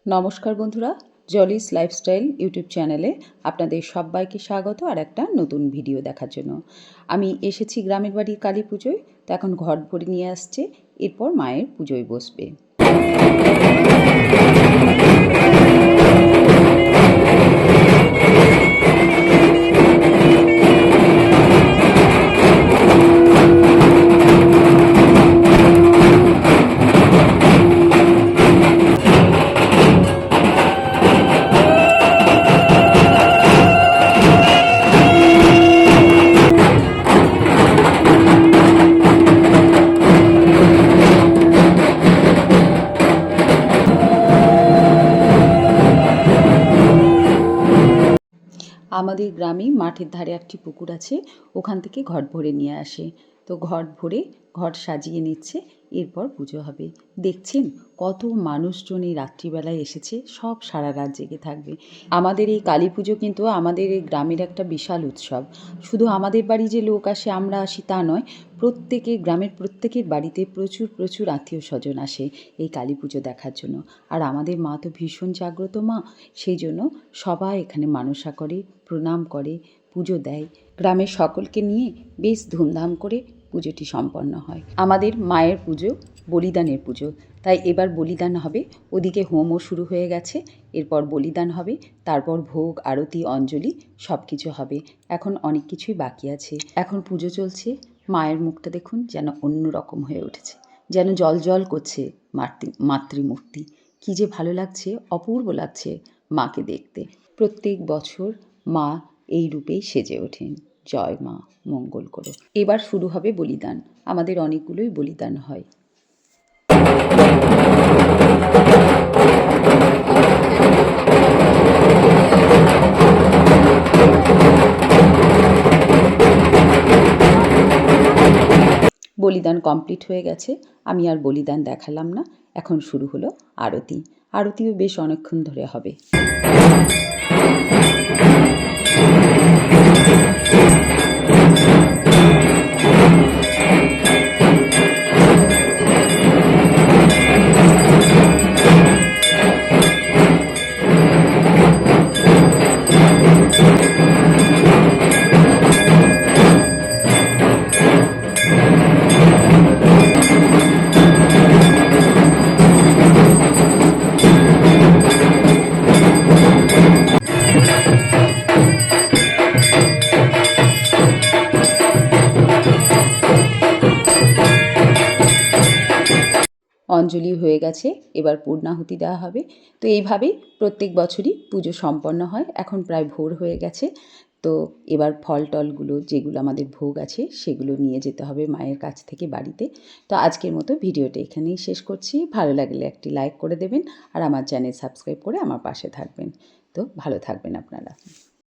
নমস্কার বন্ধুরা, জলিস lifestyle YouTube চ্যানেলে আপনাদের সবাইকে স্বাগত আর একটা নতুন ভিডিও দেখার জন্য। আমি এসেছি গ্রামের বাড়ির কালী পুজোয়, তো এখন ঘট ভরে নিয়ে আসছে, এরপর মায়ের পুজোয় বসবে। আমাদের গ্রামে মাঠের ধারে একটি পুকুর আছে, ওখান থেকে ঘট ভরে নিয়ে আসে। তো ঘট ভরে ঘট সাজিয়ে নিচ্ছে, এরপর পুজো হবে। দেখছেন কত মানুষজন এই রাত্রিবেলায় এসেছে, সব সারা রাত জেগে থাকবে। আমাদের এই কালী পুজো কিন্তু আমাদের এই গ্রামের একটা বিশাল উৎসব। শুধু আমাদের বাড়ি যে লোক আসে, আমরা আসি তা নয়, গ্রামের প্রত্যেকের বাড়িতে প্রচুর প্রচুর আত্মীয় স্বজন আসে এই কালী পুজো দেখার জন্য। আর আমাদের মা তো ভীষণ জাগ্রত মা, সেই জন্য সবাই এখানে মানসা করে, প্রণাম করে, পুজো দেয়। গ্রামের সকলকে নিয়ে বেশ ধুমধাম করে পুজোটি সম্পন্ন হয়। আমাদের মায়ের পুজো বলিদানের পুজো, তাই এবার বলিদান হবে। ওদিকে হোমও শুরু হয়ে গেছে, এরপর বলিদান হবে, তারপর ভোগ, আরতি, অঞ্জলি সব কিছু হবে। এখন অনেক কিছুই বাকি আছে। এখন পুজো চলছে, মায়ের মুখটা দেখুন যেন অন্য রকম হয়ে উঠেছে, যেন জল জল করছে মাতৃমূর্তি। কী যে ভালো লাগছে, অপূর্ব লাগছে মাকে দেখতে। প্রত্যেক বছর মা এই রূপেই সেজে ওঠেন। জয় মা, মঙ্গল করো। এবার শুরু হবে বলিদান। আমাদের অনেকগুলোই বলিদান হয়। বলিদান কমপ্লিট হয়ে গেছে, আমি আর বলিদান দেখালাম না। এখন শুরু হলো আরতি। আরতিও বেশ অনেকক্ষণ ধরে হবে। অঞ্জলি হয়ে গেছে, এবার পূর্ণাহুতি দেওয়া হবে। তো এইভাবেই প্রত্যেক বছরই পুজো সম্পন্ন হয়। এখন প্রায় ভোর হয়ে গেছে, তো এবার ফল টলগুলো যেগুলো আমাদের ভোগ আছে সেগুলো নিয়ে যেতে হবে মায়ের কাছ থেকে বাড়িতে। তো আজকের মতো ভিডিওটা এখানেই শেষ করছি। ভালো লাগলে একটি লাইক করে দেবেন আর আমার চ্যানেল সাবস্ক্রাইব করে আমার পাশে থাকবেন। তো ভালো থাকবেন আপনারা।